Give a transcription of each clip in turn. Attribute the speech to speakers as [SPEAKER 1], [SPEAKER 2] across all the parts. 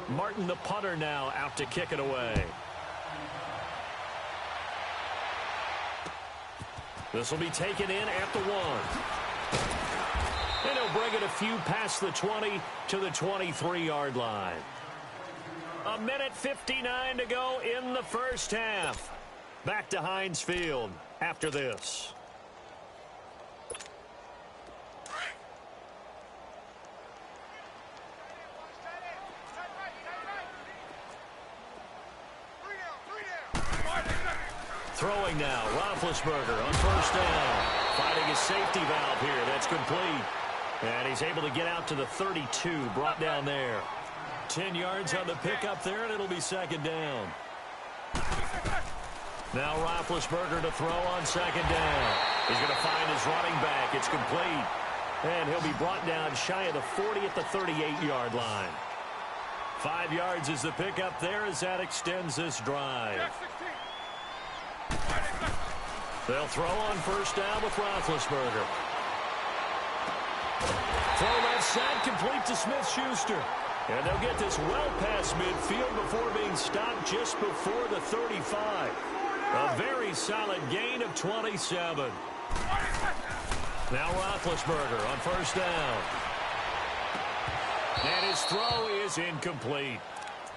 [SPEAKER 1] Martin, the punter, now out to kick it away. This will be taken in at the 1. And he'll bring it a few past the 20 to the 23-yard line. 1:59 to go in the first half. Back to Heinz Field after this. Throwing now, Roethlisberger on first down. Finding his safety valve here. That's complete. And he's able to get out to the 32, brought down there. 10 yards on the pickup there, and it'll be second down. Now Roethlisberger to throw on second down. He's going to find his running back. It's complete. And he'll be brought down shy of the 40 at the 38-yard line. 5 yards is the pickup there as that extends this drive. They'll throw on first down with Roethlisberger. Throw left side, complete to Smith-Schuster. And they'll get this well past midfield before being stopped just before the 35. A very solid gain of 27. Now Roethlisberger on first down. And his throw is incomplete.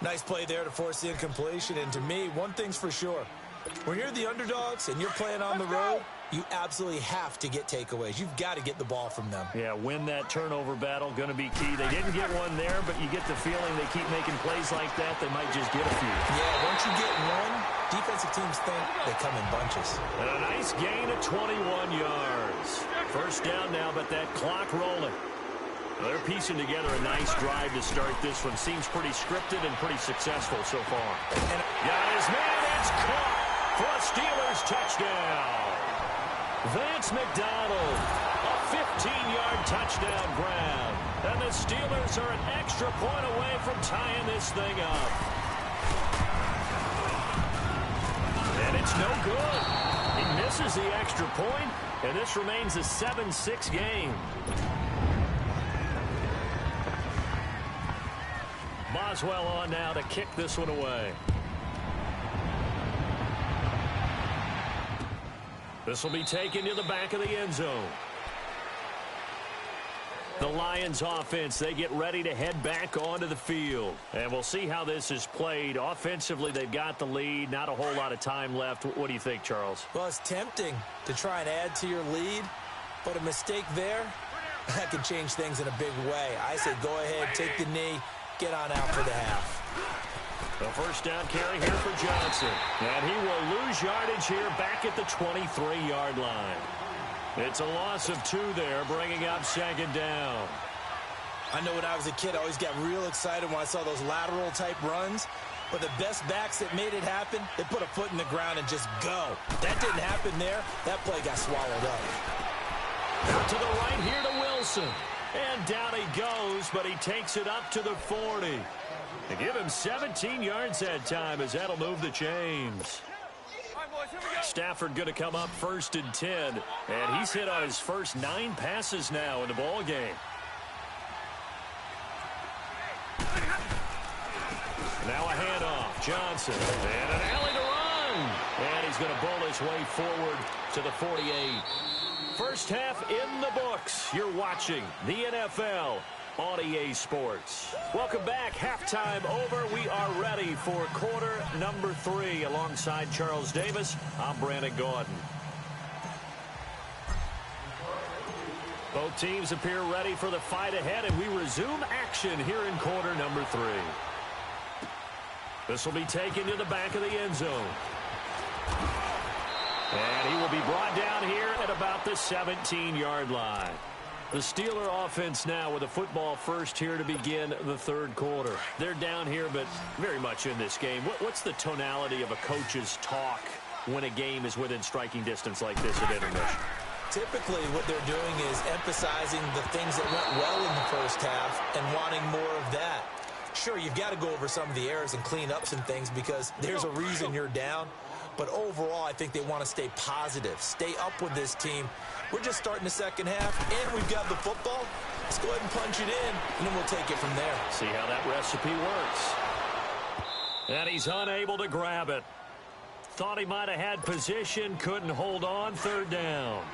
[SPEAKER 2] Nice play there to force the incompletion. And to me, one thing's for sure. When you're the underdogs and you're playing on the road, you absolutely have to get takeaways. You've got to get the ball from them.
[SPEAKER 1] Yeah, win that turnover battle, going to be key. They didn't get one there, but you get the feeling they keep making plays like that, they might just get a few.
[SPEAKER 2] Yeah, once you get one, defensive teams think they come in bunches.
[SPEAKER 1] And a nice gain of 21 yards. First down now, but that clock rolling. They're piecing together a nice drive to start this one. Seems pretty scripted and pretty successful so far. And got his man, it's caught for a Steelers touchdown. Vance McDonald, a 15-yard touchdown grab. And the Steelers are an extra point away from tying this thing up. And it's no good. He misses the extra point, and this remains a 7-6 game. Boswell on now to kick this one away. This will be taken to the back of the end zone. The Lions offense, they get ready to head back onto the field. And we'll see how this is played. Offensively, they've got the lead. Not a whole lot of time left. What do you think, Charles?
[SPEAKER 2] Well, it's tempting to try and add to your lead, but a mistake there, that can change things in a big way. I say go ahead, take the knee, get on out for the half.
[SPEAKER 1] The first down carry here for Johnson. And he will lose yardage here back at the 23-yard line. It's a loss of 2 there, bringing up second down.
[SPEAKER 2] I know when I was a kid, I always got real excited when I saw those lateral-type runs. But the best backs that made it happen, they put a foot in the ground and just go. That didn't happen there. That play got swallowed up.
[SPEAKER 1] Out to the right here to Wilson. And down he goes, but he takes it up to the 40. They give him 17 yards that time as that'll move the chains. Stafford going to come up first and 10. And he's hit on his first 9 passes now in the ball game. Now a handoff. Johnson. And an alley to run. And he's going to bowl his way forward to the 48. First half in the books. You're watching the NFL on EA Sports. Welcome back. Halftime over. We are ready for quarter number 3. Alongside Charles Davis, I'm Brandon Gordon. Both teams appear ready for the fight ahead, and we resume action here in quarter number 3. This will be taken to the back of the end zone. And he will be brought down here at about the 17-yard line. The Steeler offense now with a football first here to begin the third quarter. They're down here, but very much in this game. What's the tonality of a coach's talk when a game is within striking distance like this at intermission?
[SPEAKER 2] Typically, what they're doing is emphasizing the things that went well in the first half and wanting more of that. Sure, you've got to go over some of the errors and clean up some things because there's a reason you're down. But overall, I think they want to stay positive, stay up with this team. We're just starting the second half, and we've got the football. Let's go ahead and punch it in, and then we'll take it from there.
[SPEAKER 1] See how that recipe works. And he's unable to grab it. Thought he might have had position, couldn't hold on, third down.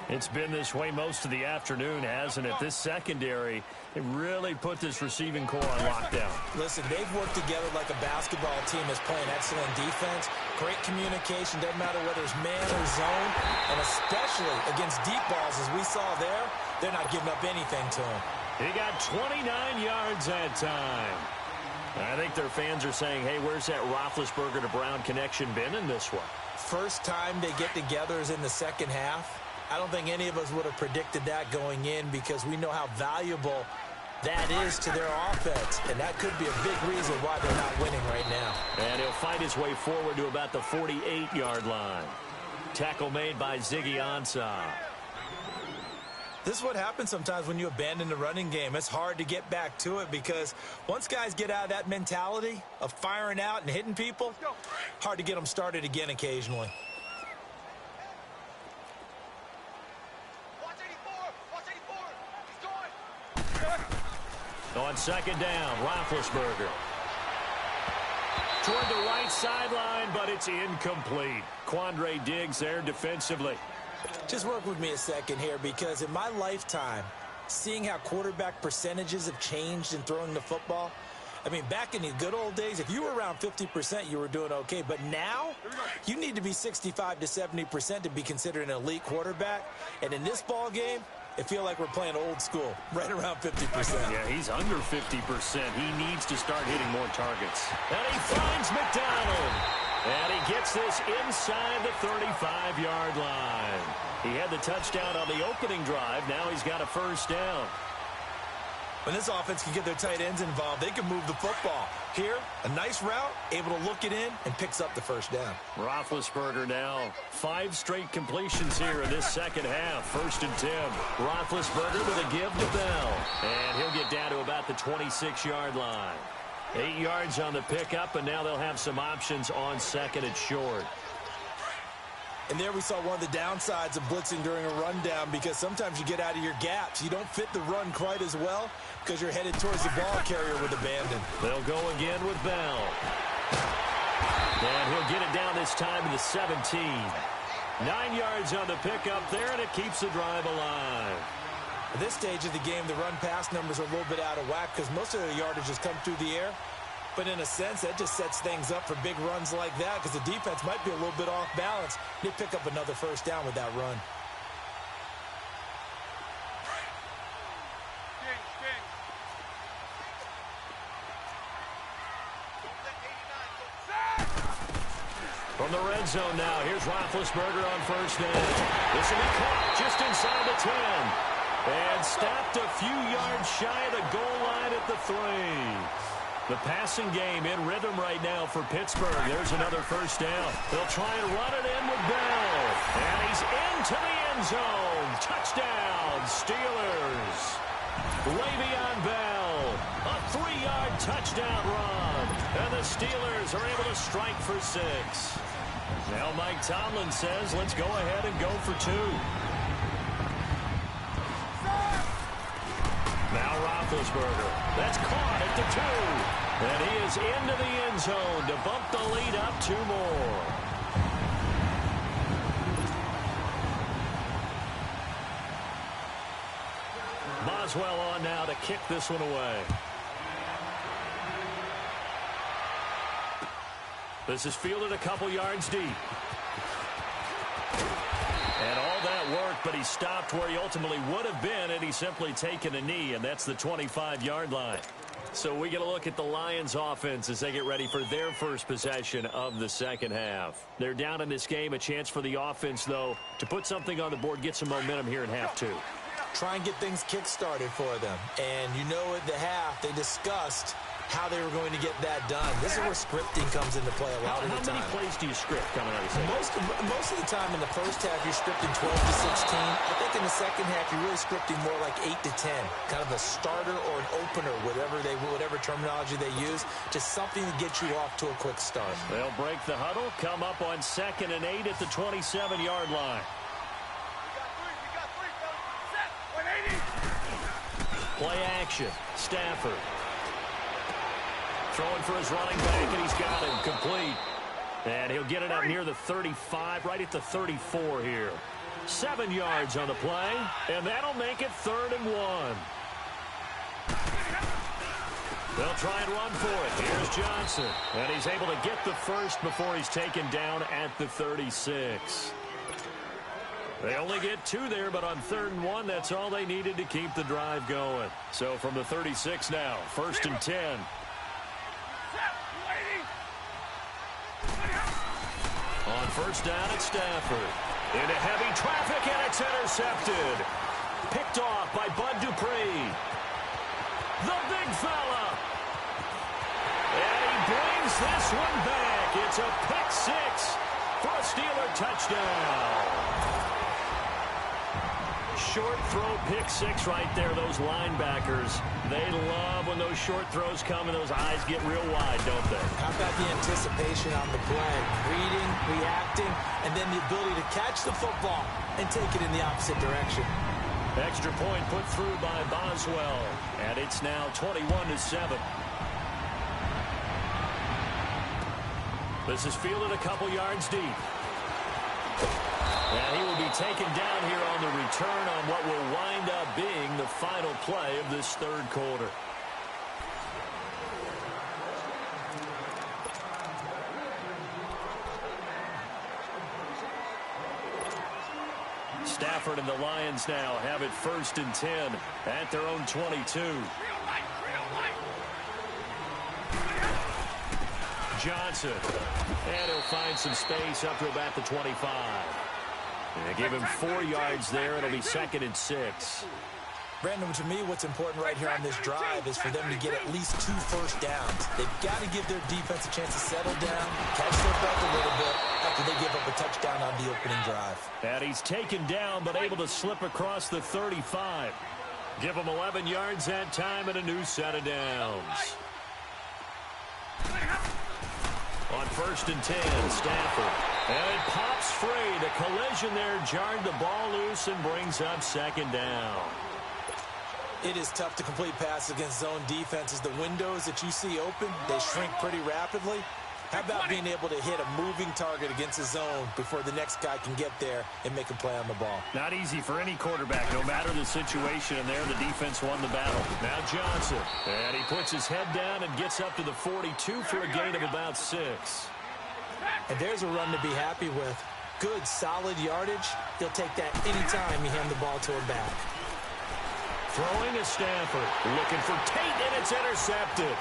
[SPEAKER 1] It's been this way most of the afternoon, hasn't it? This secondary, it really put this receiving core on lockdown.
[SPEAKER 2] Listen, they've worked together like a basketball team that's playing excellent defense. Great communication, doesn't matter whether it's man or zone. And especially against deep balls, as we saw there, they're not giving up anything to him.
[SPEAKER 1] He got 29 yards that time. I think their fans are saying, hey, where's that Roethlisberger to Brown connection been in this one?
[SPEAKER 2] First time they get together is in the second half. I don't think any of us would have predicted that going in because we know how valuable that is to their offense. And that could be a big reason why they're not winning right now.
[SPEAKER 1] And he'll fight his way forward to about the 48-yard line. Tackle made by Ziggy Ansah.
[SPEAKER 2] This is what happens sometimes when you abandon the running game. It's hard to get back to it because once guys get out of that mentality of firing out and hitting people, hard to get them started again occasionally.
[SPEAKER 1] On second down, Roethlisberger. Toward the right sideline, but it's incomplete. Quandre Diggs there defensively.
[SPEAKER 2] Just work with me a second here because in my lifetime, seeing how quarterback percentages have changed in throwing the football, I mean, back in the good old days, if you were around 50%, you were doing okay. But now, you need to be 65 to 70% to be considered an elite quarterback. And in this ball game, it feels like we're playing old school, right around 50%.
[SPEAKER 1] Yeah, he's under 50%. He needs to start hitting more targets. And he finds McDonald. And he gets this inside the 35-yard line. He had the touchdown on the opening drive. Now he's got a first down.
[SPEAKER 2] When this offense can get their tight ends involved, they can move the football. Here, a nice route, able to look it in, and picks up the first down.
[SPEAKER 1] Roethlisberger now 5 straight completions here in this second half. 1st and 10. Roethlisberger with a give to Bell. And he'll get down to about the 26-yard line. 8 yards on the pickup, and now they'll have some options on second and short.
[SPEAKER 2] And there we saw one of the downsides of blitzing during a rundown because sometimes you get out of your gaps. You don't fit the run quite as well because you're headed towards the ball carrier with abandon.
[SPEAKER 1] They'll go again with Bell. And he'll get it down this time to the 17. 9 yards on the pickup there, and it keeps the drive alive.
[SPEAKER 2] At this stage of the game, the run-pass numbers are a little bit out of whack because most of the yardage has come through the air. But in a sense, that just sets things up for big runs like that because the defense might be a little bit off balance. They pick up another first down with that run.
[SPEAKER 1] From the red zone now, here's Roethlisberger on first down. This will be caught just inside the 10. And stopped a few yards shy of the goal line at the 3. The passing game in rhythm right now for Pittsburgh. There's another first down. They'll try and run it in with Bell. And he's into the end zone. Touchdown, Steelers. Le'Veon Bell. A 3-yard touchdown run. And the Steelers are able to strike for 6. Now Mike Tomlin says, let's go ahead and go for 2. Now Roethlisberger. That's caught at the 2. And he is into the end zone to bump the lead up 2 more. Boswell on now to kick this one away. This is fielded a couple yards deep. And all that work, but he stopped where he ultimately would have been, and he's simply taken a knee, and that's the 25-yard line. So we get a look at the Lions offense as they get ready for their first possession of the second half. They're down in this game, a chance for the offense, though, to put something on the board, get some momentum here in half 2.
[SPEAKER 2] Try and get things kick-started for them. And you know at the half, they discussed how they were going to get that done. This is where scripting comes into play a lot of the time.
[SPEAKER 1] How many plays do you script coming out of the second?
[SPEAKER 2] Most of the time in the first half, you're scripting 12 to 16. I think in the second half, you're really scripting more like 8 to 10. Kind of a starter or an opener, whatever terminology they use, just something to get you off to a quick start.
[SPEAKER 1] They'll break the huddle, come up on 2nd and 8 at the 27-yard line. Play action. Stafford. Throwing for his running back, and he's got him complete. And he'll get it up near the 35, right at the 34 here. 7 yards on the play, and that'll make it 3rd and 1. They'll try and run for it. Here's Johnson, and he's able to get the first before he's taken down at the 36. They only get 2 there, but on 3rd and 1, that's all they needed to keep the drive going. So from the 36 now, 1st and 10. On 1st down at Stafford. Into heavy traffic, and it's intercepted. Picked off by Bud Dupree. The big fella. And he brings this one back. It's a pick 6 for a Steeler touchdown. Short throw, pick 6 right there. Those linebackers, they love when those short throws come and those eyes get real wide, don't they?
[SPEAKER 2] How about the anticipation on the play? Reading, reacting, and then the ability to catch the football and take it in the opposite direction.
[SPEAKER 1] Extra point put through by Boswell, and it's now 21-7. This is fielded a couple yards deep. And he will be taken down here on the return on what will wind up being the final play of this 3rd quarter. Stafford and the Lions now have it 1st and 10 at their own 22. Johnson, and he'll find some space up to about the 25. And they give him 4 yards there. It'll be 2nd and 6.
[SPEAKER 2] Brandon, to me, what's important right here on this drive is for them to get at least 2 first downs. They've got to give their defense a chance to settle down, catch their breath a little bit after they give up a touchdown on the opening drive. And
[SPEAKER 1] he's taken down, but able to slip across the 35. Give him 11 yards that time and a new set of downs. On 1st and 10, Stafford. And it pops free. The collision there jarred the ball loose and brings up 2nd down.
[SPEAKER 2] It is tough to complete passes against zone defenses. The windows that you see open, they shrink pretty rapidly. How about being able to hit a moving target against a zone before the next guy can get there and make a play on the ball?
[SPEAKER 1] Not easy for any quarterback, no matter the situation, and there the defense won the battle. Now Johnson, and he puts his head down and gets up to the 42 for a gain of about 6.
[SPEAKER 2] And there's a run to be happy with. Good, solid yardage. He'll take that anytime you hand the ball to him back.
[SPEAKER 1] Throwing to Stafford, looking for Tate, and it's intercepted.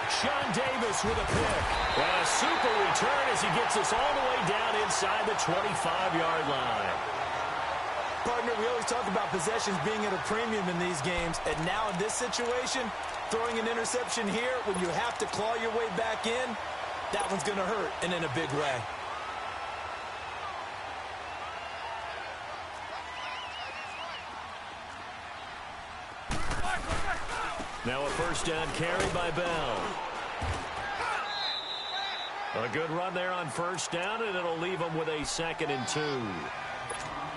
[SPEAKER 1] Sean Davis with a pick. And a super return as he gets us all the way down inside the 25-yard line.
[SPEAKER 2] Partner, we always talk about possessions being at a premium in these games. And now in this situation, throwing an interception here when you have to claw your way back in, that one's going to hurt, and in a big way.
[SPEAKER 1] Now a 1st down carry by Bell. A good run there on 1st down, and it'll leave them with a 2nd and 2.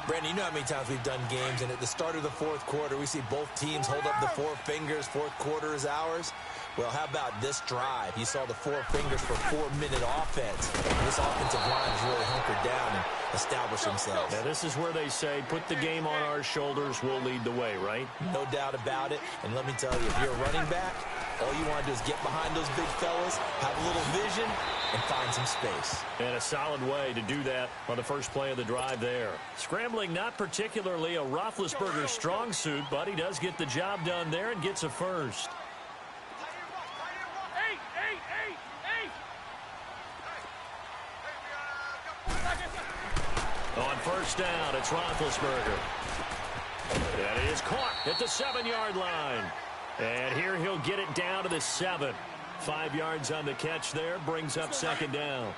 [SPEAKER 2] Brandon, you know how many times we've done games, and at the start of the 4th quarter, we see both teams hold up the 4 fingers, 4th quarter is ours. Well, how about this drive? You saw the 4 fingers for 4-minute offense. And this offensive line has really hunkered down and established themselves.
[SPEAKER 1] Now, this is where they say, put the game on our shoulders, we'll lead the way, right?
[SPEAKER 2] No doubt about it. And let me tell you, if you're a running back, all you want to do is get behind those big fellas, have a little vision, and find some space.
[SPEAKER 1] And a solid way to do that on the first play of the drive there. Scrambling, not particularly a Roethlisberger strong suit, but he does get the job done there and gets a first. On 1st down, it's Roethlisberger. And he is caught at the 7-yard line. And here he'll get it down to the 7. 5 yards on the catch there, brings up 2nd down.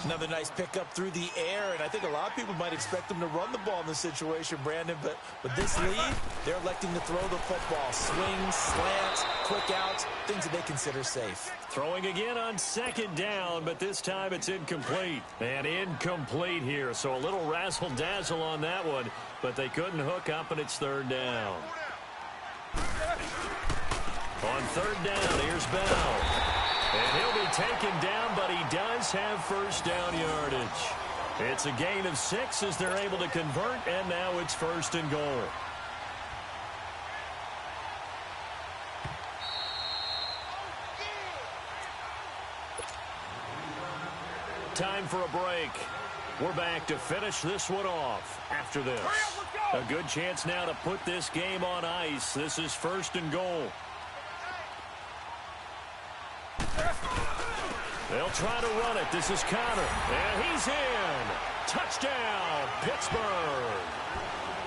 [SPEAKER 2] Another nice pickup through the air, and I think a lot of people might expect them to run the ball in this situation, Brandon, but with this lead, they're electing to throw the football. Swings, slants, quick outs, things that they consider safe.
[SPEAKER 1] Throwing again on 2nd down, but this time it's incomplete. And incomplete here, so a little razzle-dazzle on that one, but they couldn't hook up, and it's 3rd down. On third down, here's Bell. And he'll be taken down, but he does have first down yardage. It's a gain of 6 as they're able to convert, and now it's first and goal. Time for a break. We're back to finish this one off after this. A good chance now to put this game on ice. This is first and goal. They'll try to run it. This is Connor. And he's in. Touchdown, Pittsburgh.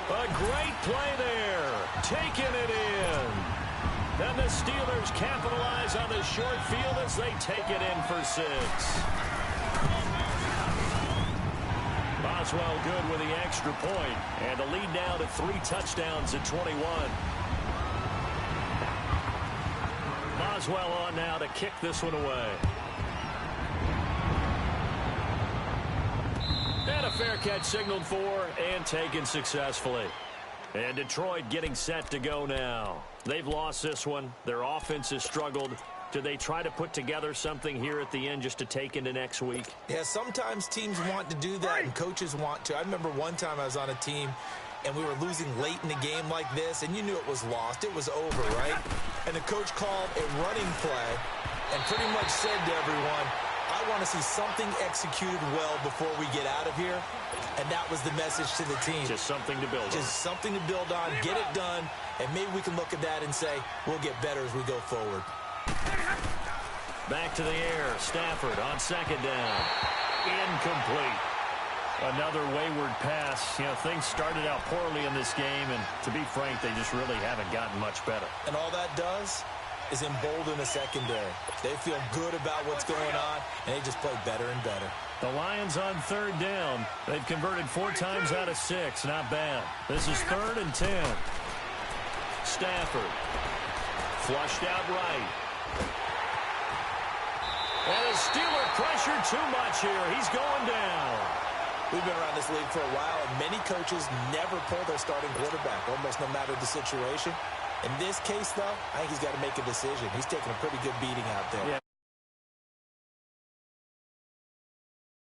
[SPEAKER 1] A great play there. Taking it in. Then the Steelers capitalize on the short field as they take it in for 6. Boswell good with the extra point. And the lead now to 3 touchdowns at 21. Boswell on now to kick this one away. And a fair catch signaled for and taken successfully. And Detroit getting set to go now. They've lost this one. Their offense has struggled. Do they try to put together something here at the end just to take into next week?
[SPEAKER 2] Yeah, sometimes teams want to do that and coaches want to. I remember one time I was on a team and we were losing late in the game like this, and you knew it was lost. It was over, right? And the coach called a running play and pretty much said to everyone, I want to see something executed well before we get out of here. And that was the message to the team.
[SPEAKER 1] Just something to build on.
[SPEAKER 2] Just something to build on, get it done, and maybe we can look at that and say, we'll get better as we go forward.
[SPEAKER 1] Back to the air. Stafford on second down. Incomplete. Another wayward pass. You know, things started out poorly in this game, and to be frank, they just really haven't gotten much better.
[SPEAKER 2] And all that does is embolden the secondary. They feel good about what's going on, and they just play better and better.
[SPEAKER 1] The Lions on third down. They've converted 4 times out of 6. Not bad. This is 3rd and 10. Stafford. Flushed out right. And a Steeler pressure too much here. He's going down.
[SPEAKER 2] We've been around this league for a while, and many coaches never pull their starting quarterback, almost no matter the situation. In this case, though, I think he's got to make a decision. He's taking a pretty good beating out there.
[SPEAKER 1] Yeah.